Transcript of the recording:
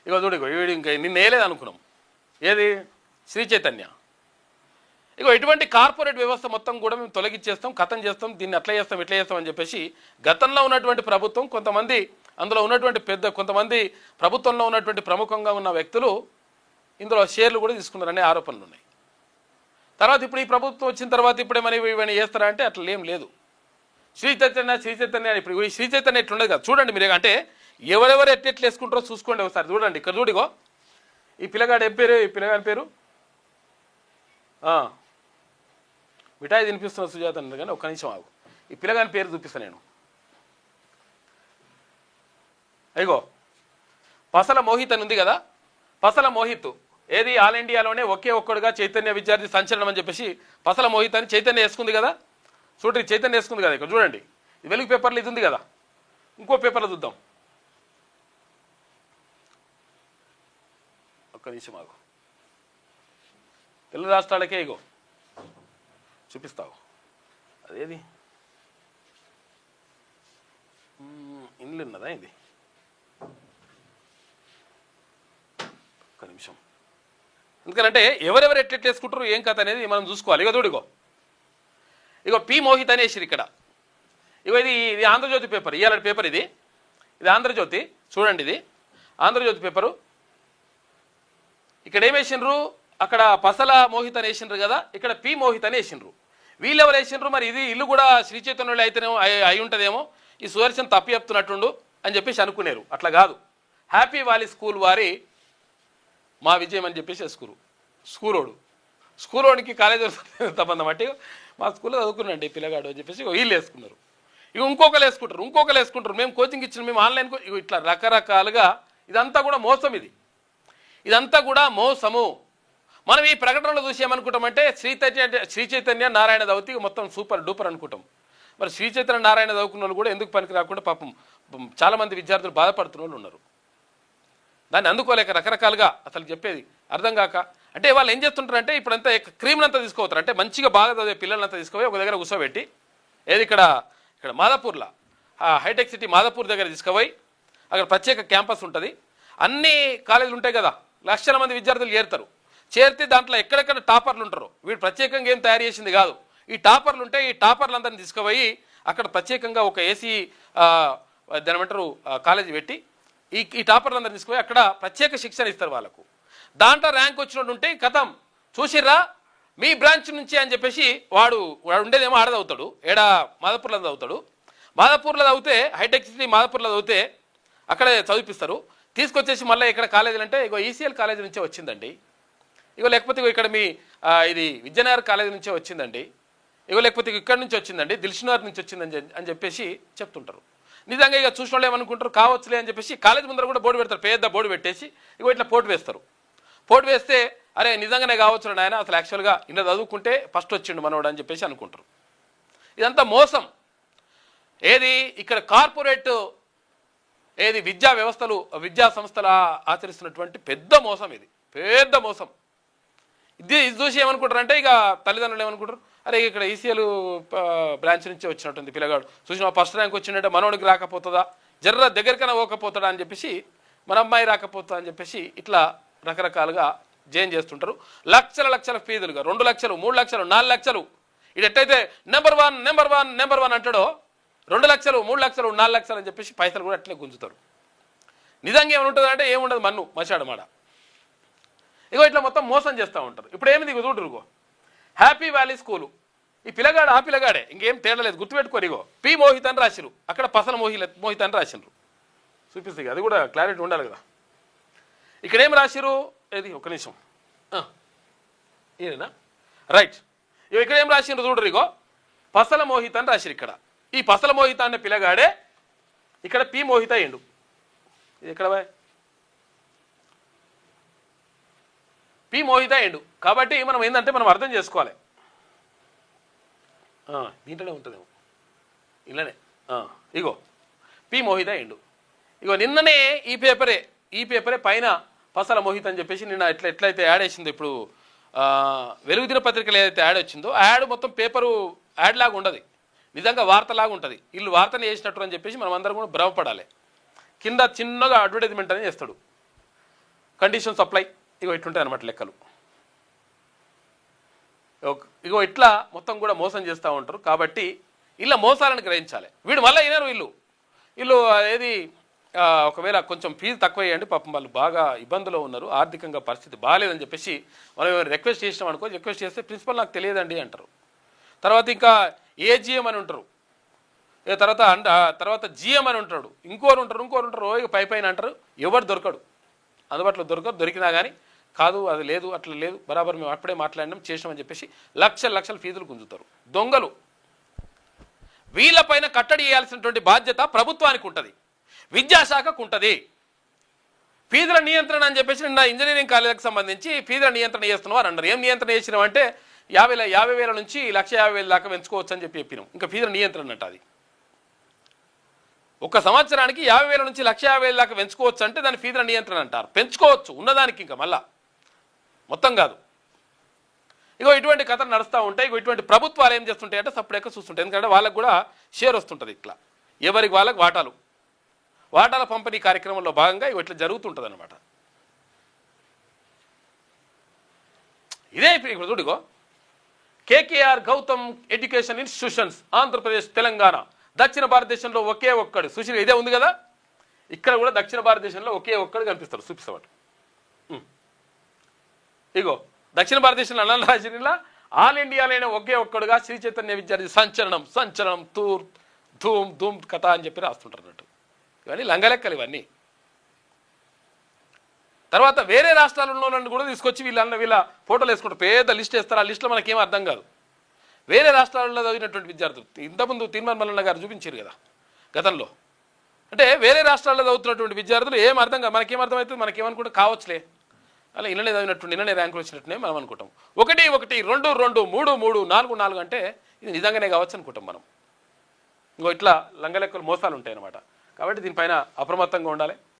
ఇగో చూడు వీడు ఇంకా నిన్న వేయలేదు అనుకున్నాం. ఏది శ్రీ చైతన్య. ఇగో ఇటువంటి కార్పొరేట్ వ్యవస్థ మొత్తం కూడా మేము తొలగించేస్తాం, ఖతం చేస్తాం, దీన్ని అట్లా చేస్తాం ఇట్లా చేస్తాం అని చెప్పేసి గతంలో ఉన్నటువంటి ప్రభుత్వం కొంతమంది అందులో ఉన్నటువంటి కొంతమంది ప్రభుత్వంలో ఉన్నటువంటి ప్రముఖంగా ఉన్న వ్యక్తులు ఇందులో షేర్లు కూడా తీసుకున్నారనే ఆరోపణలు ఉన్నాయి. తర్వాత ఇప్పుడు ఈ ప్రభుత్వం వచ్చిన తర్వాత ఇప్పుడే మరి ఇవన్నీ చేస్తారా అంటే అట్లా ఏం లేదు. శ్రీ చైతన్య ఇప్పుడు ఈ శ్రీ చైతన్య ఎట్లుండదు కదా చూడండి మీరు. అంటే ఎవరెవరు ఎట్లెట్లు వేసుకుంటారో చూసుకోండి ఒకసారి. చూడండి ఇక్కడ చూడిగో ఈ పిల్లగాడు ఏం పేరు, ఈ పిల్లగాడి పేరు మిఠాయి తినిపిస్తున్న సుజాత అన్నది. కానీ ఒక్క నిమిషం ఆగు, ఈ పిల్లగాని పేరు చూపిస్తాను నేను. అయ్యో పసల మోహిత్ అని ఉంది కదా, పసల మోహిత్ ఏది ఆల్ ఇండియాలోనే ఒకే ఒక్కడుగా చైతన్య విద్యార్థి సంచలనం అని చెప్పేసి పసల మోహిత్ అని చైతన్య వేసుకుంది కదా. చూడండి చైతన్య వేసుకుంది కదా ఇక్కడ చూడండి. ఇది వెలుగు పేపర్లో ఇది ఉంది కదా, ఇంకో పేపర్లో చూద్దాం. ఒక్క నిమిషం ఆగు. తెలుగు రాష్ట్రాలకే ఇగో చూపిస్తావు. అదేది ఇండ్లు ఉన్నదా ఇది? ఒక్క నిమిషం. ఎందుకంటే ఎవరెవరు ఎట్లెట్లు వేసుకుంటారు ఏం కథ అనేది మనం చూసుకోవాలి. ఇగో చూడిగో ఇగో పి మోహిత్ అనేసి ఇక్కడ. ఇగో ఇది ఆంధ్రజ్యోతి పేపర్, ఇవాళ పేపర్ ఇది ఆంధ్రజ్యోతి. చూడండి ఇది ఆంధ్రజ్యోతి పేపరు. ఇక్కడ ఏం వేసిండ్రు, అక్కడ పసల మోహిత్ అని వేసిండ్రు కదా, ఇక్కడ పి మోహిత్ అని వేసిండ్రు. వీళ్ళు ఎవరు వేసిండ్రు మరి? ఇది ఇల్లు కూడా శ్రీ చైతన్యులు అయితేనేమో అయి ఉంటుందేమో, ఈ సుదర్శన్ తప్పి చెప్తున్నట్టుండు అని చెప్పేసి అనుకునేరు. అట్లా కాదు, హ్యాపీ వ్యాలీ స్కూల్ వారి మా విజయం అని చెప్పేసి స్కూలోడికి కాలేజ్ సంబంధం అంటే మా స్కూల్లో చదువుకున్నాండి పిల్లగాడు అని చెప్పేసి వీళ్ళు వేసుకున్నారు. ఇక ఇంకొకరు వేసుకుంటారు. మేము కోచింగ్ ఇచ్చిన, మేము ఆన్లైన్ ఇట్లా రకరకాలుగా ఇదంతా కూడా మోసం. ఇదంతా కూడా మోసము. మనం ఈ ప్రకటనలో చూసి ఏమనుకుంటామంటే శ్రీ చైతన్య నారాయణ చదివితే మొత్తం సూపర్ డూపర్ అనుకుంటాం. మరి శ్రీ చైతన్య నారాయణ చదువుకున్న వాళ్ళు కూడా ఎందుకు పనికి రాకుండా పాపం చాలామంది విద్యార్థులు బాధపడుతున్న వాళ్ళు ఉన్నారు. దాన్ని అందుకోలేక రకరకాలుగా అసలు చెప్పేది అర్థం కాక అంటే వాళ్ళు ఏం చేస్తుంటారంటే ఇప్పుడంతా క్రీమ్నంతా తీసుకోవతారు. అంటే మంచిగా బాగా చదివే పిల్లలంతా తీసుకుపోయి ఒక దగ్గర కూర్చోబెట్టి ఏది ఇక్కడ మాదాపూర్లో హైటెక్ సిటీ మాదాపూర్ దగ్గర తీసుకుపోయి అక్కడ ప్రత్యేక క్యాంపస్ ఉంటుంది. అన్ని కాలేజీలు ఉంటాయి కదా, లక్షల మంది విద్యార్థులు చేరితే దాంట్లో ఎక్కడెక్కడ టాపర్లు ఉంటారో, వీడు ప్రత్యేకంగా ఏం తయారు చేసింది కాదు, ఈ టాపర్లు ఉంటే ఈ టాపర్లందరినీ తీసుకుపోయి అక్కడ ప్రత్యేకంగా ఒక ఏసీ దాని ఏమంటారు కాలేజీ పెట్టి ఈ టాపర్లందరినీ తీసుకుపోయి అక్కడ ప్రత్యేక శిక్షణ ఇస్తారు వాళ్ళకు. దాంట్లో ర్యాంక్ వచ్చినట్టు ఉంటే కథం చూసిర్రా మీ బ్రాంచ్ నుంచి అని చెప్పేసి వాడు ఉండేదేమో ఆడ చదువుతాడు, మాదాపూర్లో చదువుతాడు. మాదాపూర్లో చదివితే హైటెక్ సిటీ మాదాపూర్లో చదివితే అక్కడే చదివిపిస్తారు. తీసుకొచ్చేసి మళ్ళీ ఇక్కడ కాలేజీలు అంటే ఇగో ఈసీఎల్ కాలేజీ నుంచే వచ్చిందండి, ఇగో లేకపోతే ఇక్కడ మీ ఇది విద్యానగర్ కాలేజీ నుంచే వచ్చిందండి, ఇగో లేకపోతే ఇక్కడ నుంచి వచ్చిందండి, దిల్షునగర్ నుంచి వచ్చిందని అని చెప్పేసి చెప్తుంటారు. నిజంగా ఇక చూసిన వాళ్ళు ఏమనుకుంటారు, కావచ్చులే అని చెప్పేసి కాలేజ్ ముందర కూడా బోర్డు పెడతారు, పెద్ద బోర్డు పెట్టేసి ఇగో ఇట్లా పోటు వేస్తారు. పోటు వేస్తే అరే నిజంగానే కావచ్చు నాయన, అసలు యాక్చువల్గా ఇలా చదువుకుంటే ఫస్ట్ వచ్చిండు మనోడు అని చెప్పేసి అనుకుంటారు. ఇదంతా మోసం. ఏది ఇక్కడ కార్పొరేట్ ఏది విద్యా వ్యవస్థలు విద్యా సంస్థలు ఆచరిస్తున్నటువంటి పెద్ద మోసం. ఇది పెద్ద మోసం. ఇది చూసి ఏమనుకుంటారంటే ఇక తల్లిదండ్రులు ఏమనుకుంటారు, అరే ఇక్కడ ఈసీఎల్ బ్రాంచ్ నుంచి వచ్చినట్టుంది పిల్లగాడు, చూసిన ఫస్ట్ ర్యాంక్ వచ్చినట్టే మనోడికి రాకపోతుందా, జర్ర దగ్గరికైనా పోకపోతాడా అని చెప్పేసి, మన అమ్మాయి రాకపోతుందా అని చెప్పేసి ఇట్లా రకరకాలుగా జైన్ చేస్తుంటారు. లక్షల ఫీజులుగా 2 లక్షలు 3 లక్షలు 4 లక్షలు. ఇది ఎట్టయితే నెంబర్ వన్ అంటాడో 2 లక్షలు 3 లక్షలు 4 లక్షలు అని చెప్పేసి పైసలు కూడా అట్లనే గుంజుతారు. నిజంగా ఏమనుంటుంది అంటే ఏముండదు, మషాడమాడ. ఇగో ఇట్లా మొత్తం మోసం చేస్తూ ఉంటారు. ఇప్పుడు ఏమిది ఇగో చూడరుగో హ్యాపీ వ్యాలీ స్కూలు, ఈ పిల్లగాడు ఆ పిల్లగాడే, ఇంకేం తేడా లేదు, గుర్తుపెట్టుకోరు. ఇగో పి మోహిత్ అని రాసిరు, అక్కడ పసల మోహిత్ అని రాసినారు. చూపిస్తుంది, అది కూడా క్లారిటీ ఉండాలి కదా. ఇక్కడ ఏం రాసిరు, ఏది ఒక నిమిషం ఈయన రైట్. ఇగో ఇక్కడ ఏం రాసినారు చూడరు, ఇగో పసల మోహిత్ అని రాసిరు. ఇక్కడ ఈ పసల మోహిత అనే పిల్లగాడే ఇక్కడ పి మోహిత అయ్యిండు. ఇది ఎక్కడ పి మోహిత అయ్యిండు. కాబట్టి మనం ఏంటంటే మనం అర్థం చేసుకోవాలి, దీంట్లోనే ఉంటుందేమో ఇలానే. ఇగో పి మోహిత అయ్యిండు. ఇగో నిన్ననే ఈ పేపరే పైన పసల మోహిత్ అని చెప్పేసి నిన్న ఎట్లయితే యాడ్ వేసిందో, ఇప్పుడు వెలుగు దినపత్రికలు ఏదైతే యాడ్ వచ్చిందో ఆ యాడ్ మొత్తం పేపరు యాడ్ లాగా ఉండదు, నిజంగా వార్తలాగా ఉంటుంది. వీళ్ళు వార్తని వేసినట్టు అని చెప్పేసి మనం అందరం కూడా భ్రమపడాలి. కింద చిన్నగా అడ్వర్టైజ్మెంట్ అనేది చేస్తాడు. కండిషన్ సప్లై ఇగో ఇట్లుంటాయి అనమాట లెక్కలు. ఇగో ఇట్లా మొత్తం కూడా మోసం చేస్తూ ఉంటారు. కాబట్టి ఇలా మోసాలను గ్రహించాలి. వీడు మళ్ళీ అయినారు వీళ్ళు ఏది ఒకవేళ కొంచెం ఫీజు తక్కువ వేయండి, పాపం వాళ్ళు బాగా ఇబ్బందులో ఉన్నారు, ఆర్థికంగా పరిస్థితి బాగాలేదని చెప్పేసి మనం రిక్వెస్ట్ చేసినాం అనుకో, రిక్వెస్ట్ చేస్తే ప్రిన్సిపల్ నాకు తెలియదండి అంటారు. తర్వాత ఇంకా ఏజిఎం అని ఉంటారు, తర్వాత జిఎం అని ఉంటాడు, ఇంకోరు ఉంటారు, ఇక పైన అంటారు. ఎవరు దొరకడు, అందుబాటులో దొరికినా కానీ కాదు అది లేదు అట్లా లేదు బరాబర్ మేము అప్పుడే మాట్లాడినాం చేసినామని చెప్పేసి లక్షల ఫీజులు గుంజుతారు. దొంగలు. వీళ్ళపైన కట్టడి చేయాల్సినటువంటి బాధ్యత ప్రభుత్వానికి ఉంటుంది, విద్యాశాఖకు ఉంటుంది. ఫీజుల నియంత్రణ అని చెప్పేసి నిన్న ఇంజనీరింగ్ కాలేజీకి సంబంధించి ఫీజుల నియంత్రణ చేస్తున్నాం అని అన్నారు. ఏం నియంత్రణ చేసినాం అంటే 50,000 నుంచి 1,50,000 దాకా పెంచుకోవచ్చు అని చెప్పినాం. ఇంకా ఫీజుల నియంత్రణ అంట అది. ఒక సంవత్సరానికి 50,000 నుంచి 1,50,000 దాకా పెంచుకోవచ్చు అంటే దాన్ని ఫీజుల నియంత్రణ అంటారు. పెంచుకోవచ్చు ఉన్నదానికి, ఇంకా మళ్ళా మొత్తం కాదు. ఇగో ఇటువంటి కథలు నడుస్తూ ఉంటాయి. ఇగో ఇటువంటి ప్రభుత్వాలు ఏం చేస్తుంటాయి అంటే సప్పుడెక్క చూస్తుంటాయి. ఎందుకంటే వాళ్ళకు కూడా షేర్ వస్తుంటుంది. ఇట్లా ఎవరికి వాళ్ళకి వాటాల పంపిణీ కార్యక్రమంలో భాగంగా ఇట్లా జరుగుతుంటుంది అనమాట. ఇదే ఇప్పుడు చూడిగో KKR Gautam education institutions Andhra Pradesh Telangana దక్షిణ భారతదేశంలో ఒకే ఒక్కడు. సుశీల్ ఇదే ఉంది కదా, ఇక్కడ కూడా దక్షిణ భారతదేశంలో ఒకే ఒక్కడు కనిపిస్తారు. చూపిస్తాడు. ఇగో దక్షిణ భారతదేశంలో అనంతపురం జిల్లా ఆల్ ఇండియాలోనే ఒకే ఒక్కడుగా శ్రీ చైతన్య విద్యార్థి సంచలనం తూర్ ధూమ్ కథ అని చెప్పి రాస్తుంటారు అన్నట్టు. ఇవన్నీ లంగలెక్కలు ఇవన్నీ. తర్వాత వేరే రాష్ట్రాల్లో ఉన్న వాళ్ళని కూడా తీసుకొచ్చి వీళ్ళ ఫోటోలు వేసుకుంటారు, పెద్ద లిస్ట్ వేస్తారు. ఆ లిస్టులో మనకేం అర్థం కాదు. వేరే రాష్ట్రాల్లో చదివినటువంటి విద్యార్థులు ఇంతకుముందు తీర్మాన్ మల్లన్న గారు చూపించారు కదా గతంలో. అంటే వేరే రాష్ట్రాల్లో చదువుతున్నటువంటి విద్యార్థులు ఏం అర్థం కాదు. మనకేం అర్థమవుతుంది, మనకేమనుకుంటే కావచ్చులే అలా ఇళ్ళనే చదివినట్టు నిన్ననే ర్యాంకులు వచ్చినట్టునే మనం అనుకుంటాం. 1 1 2 2 3 3 4 4 అంటే ఇది నిజంగానే కావచ్చు అనుకుంటాం మనం. ఇంకో ఇట్లా లంగలెక్కలు మోసాలు ఉంటాయి అన్నమాట. కాబట్టి దీనిపైన అప్రమత్తంగా ఉండాలి.